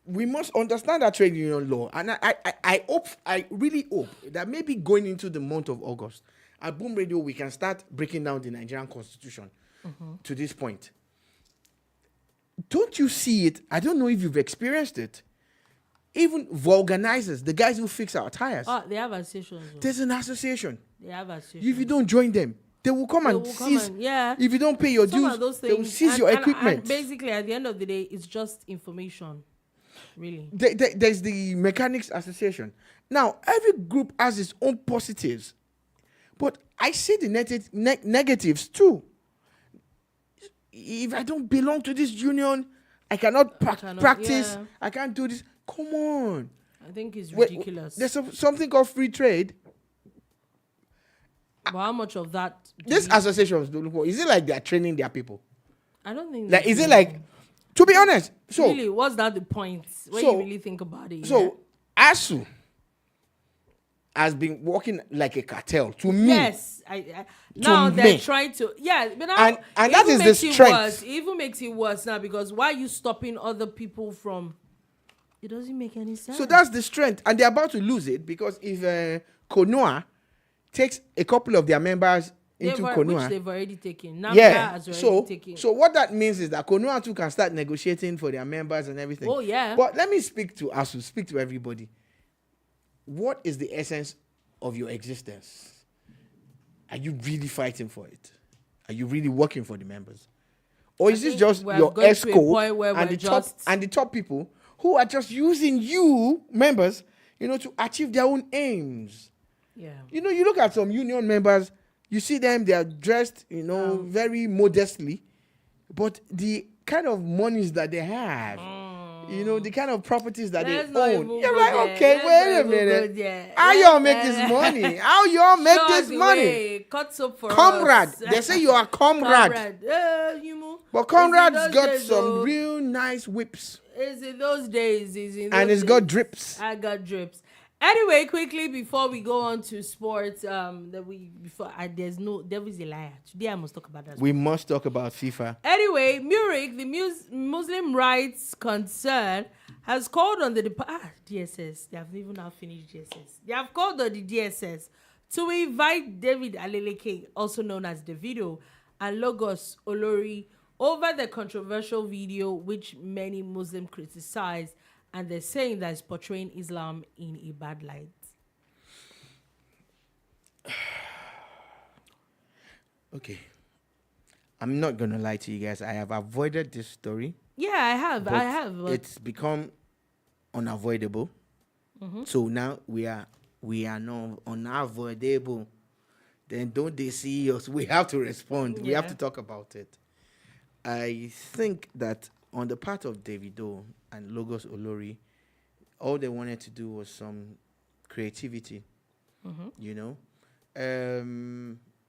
we must understand that trade union law, and I really hope that maybe going into the month of August, at Boom Radio, we can start breaking down the Nigerian Constitution to this point. Don't you see it? I don't know if you've experienced it. Even vulcanizers, the guys who fix our tires. They have associations. There's an association. They have associations. If you don't join them, they will come and seize. If you don't pay your dues, they will seize your equipment. And basically, at the end of the day, it's just information. Really. There's the Mechanics Association. Now, every group has its own positives. But I see the negatives too. If I don't belong to this union, I cannot practice. Yeah. I can't do this. Come on. I think it's ridiculous. There's something called free trade. But how much of that? These associations, is it like they're training their people? I don't think. Like, is it like, to be honest? So really, what's that the point when you really think about it? So ASUU has been working like a cartel to me. Yes, now they're trying to. Yeah, but now and that is the strength. It even makes it worse now because why are you stopping other people from? It doesn't make any sense. So that's the strength, and they're about to lose it because if CONUA takes a couple of their members into CONUA, which they've already taken. NAMDA has already taken. So what that means is that CONUA too can start negotiating for their members and everything. Oh yeah. But let me speak to ASUU, speak to everybody. What is the essence of your existence? Are you really fighting for it? Are you really working for the members? Or is this just your ESCO and the top people who are just using you, members, to achieve their own aims? Yeah. You look at some union members, you see them, they are dressed, very modestly, but the kind of monies that they have, You know, the kind of properties that Let's they not own. even You're go like, there. okay, Let's wait not a even go minute. there. How y'all make this money? How y'all make Show this us the money? way. Cut soap for Comrade. us. They say you are comrade. You know. But comrade's It's in those got days, some though. real nice whips. It's in those days. It's in And those it's got days. drips. I got drips. Anyway, quickly before we go on to sports, there's no devil's a liar. Today I must talk about that. We must talk about FIFA. Anyway, Murik, the Muslim rights concern, has called on the DSS. They have even now finished DSS. They have called on the DSS to invite David Aleleke, also known as Davido, and Logos Olori over the controversial video which many Muslims criticize, and they're saying that it's portraying Islam in a bad light. Okay. I'm not going to lie to you guys. I have avoided this story. Yeah, I have. But It's become unavoidable. Mm-hmm. So now we are now unavoidable. Then don't they see us? We have to respond. We have Yeah. to talk about it. I think that on the part of Davido and Logos Olori, all they wanted to do was some creativity. Mm-hmm. You know,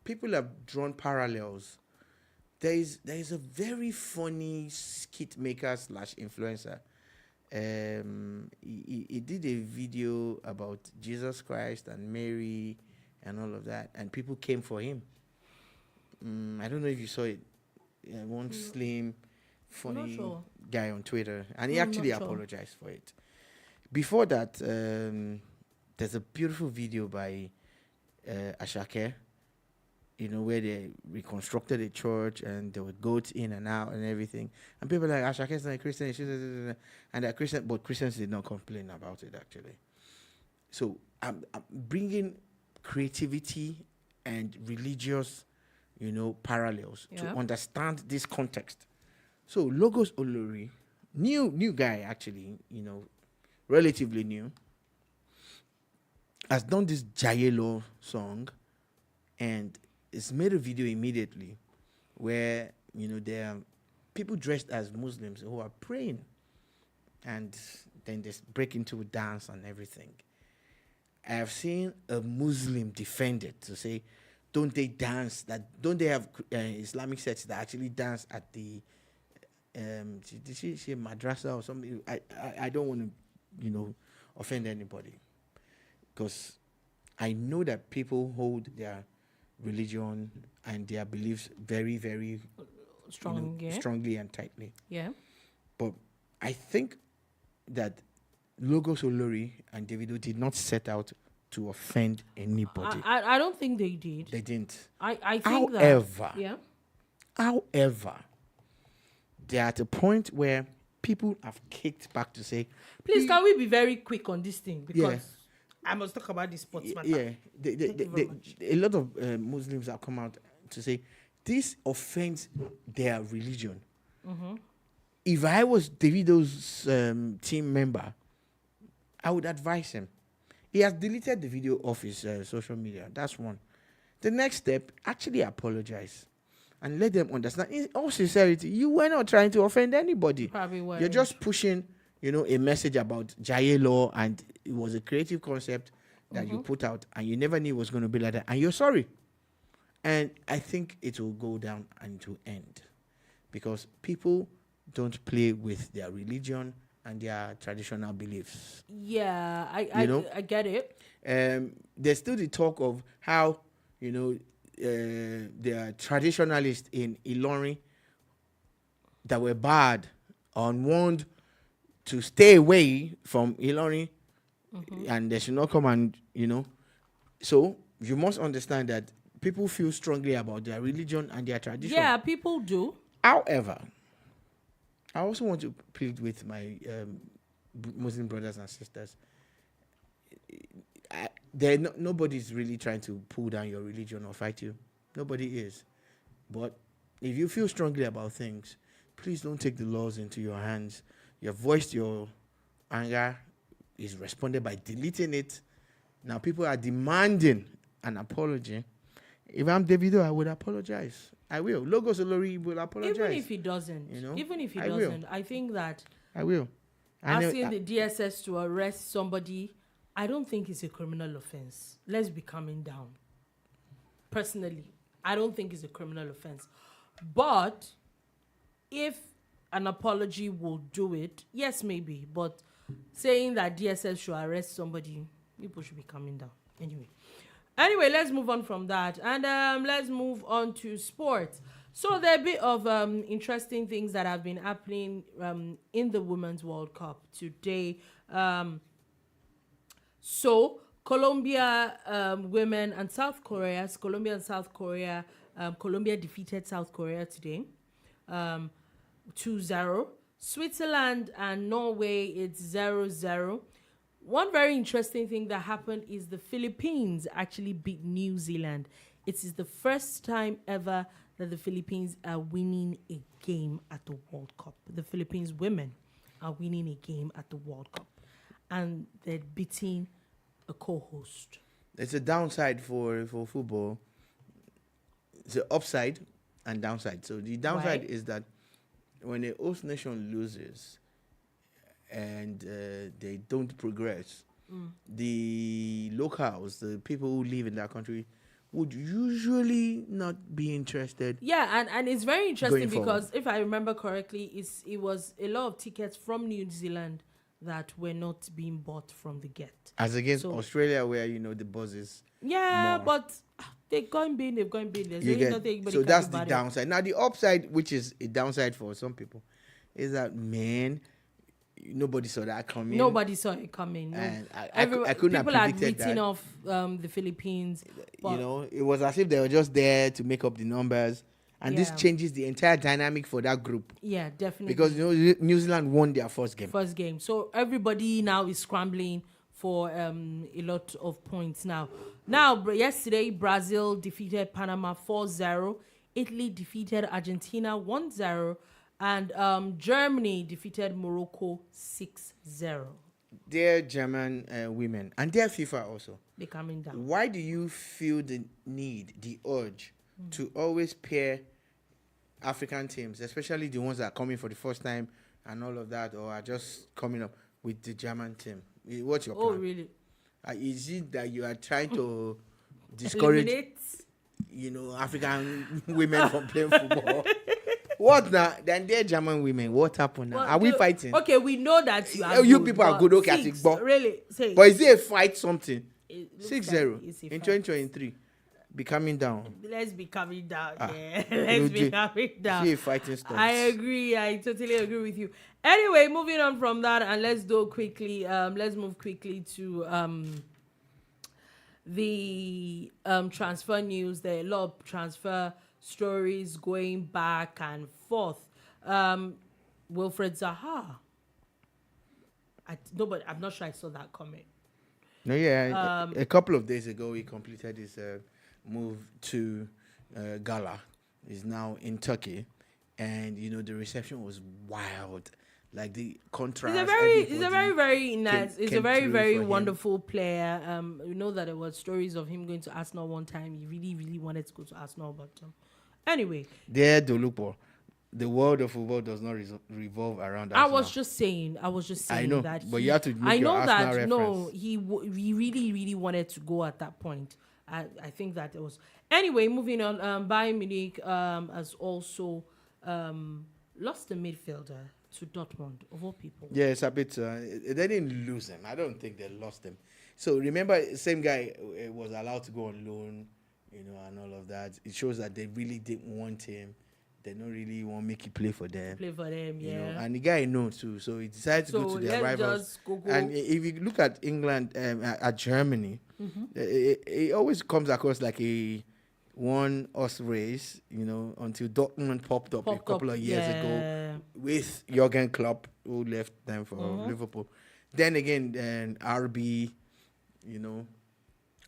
people have drawn parallels. There is a very funny skit maker / influencer. He did a video about Jesus Christ and Mary and all of that, and people came for him. I don't know if you saw it. One slim, funny guy on Twitter, and he actually apologized for it. Before that, there's a beautiful video by Ashake, you know, where they reconstructed a church and there were goats in and out and everything. And people are like, Ashake's not a Christian, and they're Christian, but Christians did not complain about it, actually. So I'm bringing creativity and religious, you know, parallels to understand this context. So Logos Olori, new guy, actually, you know, relatively new, has done this Jayelo song, and it's made a video immediately where, you know, there are people dressed as Muslims who are praying, and then they break into a dance and everything. I have seen a Muslim defend it to say, don't they dance? Don't they have Islamic sects that actually dance at the did she say madrasa or something? I don't want to, you know, offend anybody, because I know that people hold their religion and their beliefs very, very strongly and tightly. Yeah. But I think that Logos Olori and Davido did not set out to offend anybody. I don't think they did. They didn't. I think However, they're at a point where people have kicked back to say, please, can we be very quick on this thing? Because I must talk about the sports matter. Yeah, a lot of Muslims have come out to say this offends their religion. Mm-hmm. If I was Davido's team member, I would advise him. He has deleted the video off his social media. That's one. The next step, actually apologize and let them understand. In all sincerity, you were not trying to offend anybody. Probably weren't. You're just pushing, you know, a message about Jaye law, and it was a creative concept that you put out, and you never knew it was going to be like that, and you're sorry. And I think it will go down and it will end, because people don't play with their religion and their traditional beliefs. Yeah, I get it. There's still the talk of how, you know, there are traditionalists in Ilorin that were bad and warned to stay away from Ilorin, and they should not come and, you know. So you must understand that people feel strongly about their religion and their tradition. Yeah, people do. However, I also want to plead with my Muslim brothers and sisters. Nobody's really trying to pull down your religion or fight you. Nobody is. But if you feel strongly about things, please don't take the laws into your hands. You have voiced your anger, is responded by deleting it. Now people are demanding an apology. If I'm Davido, I would apologize. I will. Logos Olori will apologize. Even if he doesn't. You know? Even if he I doesn't. will. I think that I will. asking the DSS to arrest somebody, I don't think it's a criminal offense. Let's be calming down. Personally, I don't think it's a criminal offense. But if an apology will do it, yes, maybe. But saying that DSS should arrest somebody, people should be calming down. Anyway, let's move on from that. And let's move on to sports. So there are a bit of interesting things that have been happening in the Women's World Cup today. So Colombia women and South Korea, Colombia defeated South Korea today, 2-0. Switzerland and Norway, it's 0-0. One very interesting thing that happened is the Philippines actually beat New Zealand. It is the first time ever that the Philippines are winning a game at the World Cup. The Philippines women are winning a game at the World Cup. And they're beating a co-host. It's a downside for football. It's an upside and downside. So the downside is that when a host nation loses and they don't progress, the locals, the people who live in that country, would usually not be interested. Yeah, and it's very interesting because if I remember correctly, it was a lot of tickets from New Zealand that were not being bought from the get. As against Australia, where the buzz is more. But they've gone big. There's really nothing. So that's the downside. Now the upside, which is a downside for some people, is that nobody saw that coming. Nobody saw it coming. No. And I couldn't have predicted that. People had written off the Philippines. It was as if they were just there to make up the numbers. And this changes the entire dynamic for that group. Yeah, definitely. Because New Zealand won their first game. So everybody now is scrambling for a lot of points now. Yesterday, Brazil defeated Panama 4-0. Italy defeated Argentina 1-0. And Germany defeated Morocco 6-0. Dear German women, and dear FIFA also, they're coming down. Why do you feel the urge to always pair African teams, especially the ones that are coming for the first time and all of that, or are just coming up with the German team? What's your plan? Oh, really? Is it that you are trying to discourage, African women from playing football? What now? Then they're German women. What happened now? Are we fighting? Okay, we know that you people are good. Okay, really? But is it a fight something? 6-0 in 2023. Be coming down. Let's be coming down. Let's be coming down. See fighting stuff. I agree. I totally agree with you. Anyway, moving on from that, and let's move quickly to the transfer news. There are a lot of transfer stories going back and forth. Wilfred Zaha. I'm not sure I saw that comment. No, yeah. A couple of days ago, he completed his move to Gala. He's now in Turkey, and the reception was wild. Like the contrast. He's a very nice. He's a very wonderful player. We know that there were stories of him going to Arsenal one time. He really, really wanted to go to Arsenal, but anyway. There, Dolupo. The world of football does not revolve around Arsenal. I was just saying I know, that. But you have to make your Arsenal reference. No, he really, really wanted to go at that point. I think that it was. Anyway, moving on. Bayern Munich has also lost the midfielder to Dortmund, of all people. Yeah, it's a bit. They didn't lose him. I don't think they lost him. So remember, same guy was allowed to go on loan, and all of that. It shows that they really didn't want him. They don't really want to make it play for them. And the guy knows too. So he decided to go to their rivals. Go. And if you look at England, at Germany, it always comes across like a one-horse race, until Dortmund popped up a couple of years ago with Jurgen Klopp, who left them for Liverpool. Then again, RB,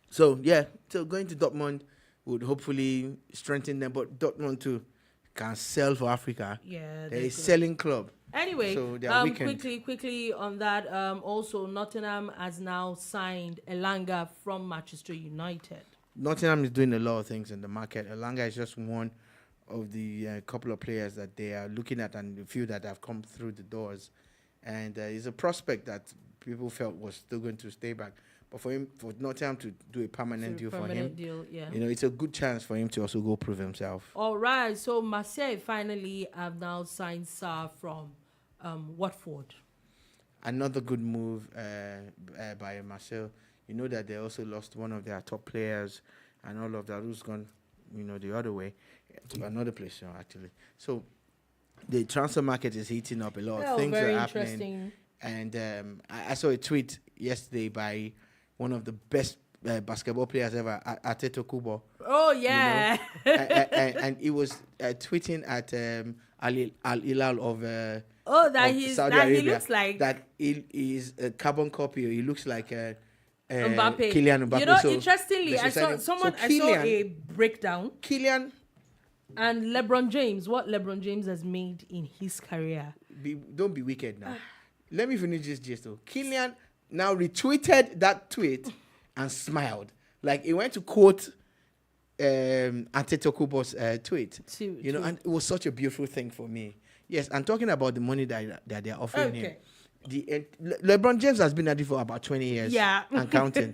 So, going to Dortmund would hopefully strengthen them. But Dortmund too can sell for Africa. Yeah, they're a selling club. Anyway, so quickly on that. Also, Nottingham has now signed Elanga from Manchester United. Nottingham is doing a lot of things in the market. Elanga is just one of the couple of players that they are looking at and the few that have come through the doors. and he's a prospect that people felt was still going to stay back. But for him, for Nottingham to do a permanent deal for him, yeah. it's a good chance for him to also go prove himself. All right, so Marseille finally have now signed Sarr from Watford. Another good move by Marseille. You know that they also lost one of their top players and all of that, who's gone, the other way to another place, actually. So the transfer market is heating up a lot. Things are happening. And I saw a tweet yesterday by one of the best basketball players ever, Atiku. Oh, yeah. And he was tweeting at Al Hilal of Saudi Arabia, he looks like that he is a carbon copy. He looks like Mbappe. Kylian Mbappe. Interestingly, I saw a breakdown. Kylian and LeBron James. What LeBron James has made in his career. Don't be wicked now. Let me finish this gist though. Kylian now retweeted that tweet and smiled. Like he went to quote Antetokounmpo's tweet. And it was such a beautiful thing for me. Yes, I'm talking about the money that they're offering him. LeBron James has been at it for about 20 years and counting.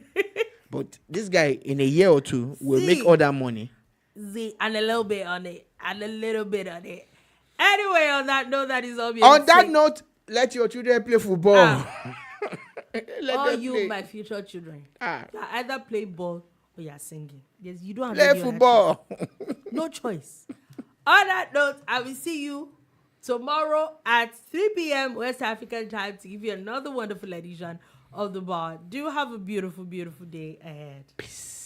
But this guy, in a year or two, will make all that money. And a little bit on it. Anyway, on that note, that is obvious. On that note, let your children play football. My future children. You either play ball or you're singing. Yes, you don't have play football. No choice. On that note, I will see you tomorrow at 3 p.m. West African time to give you another wonderful edition of The Bar. Do have a beautiful, beautiful day ahead. Peace.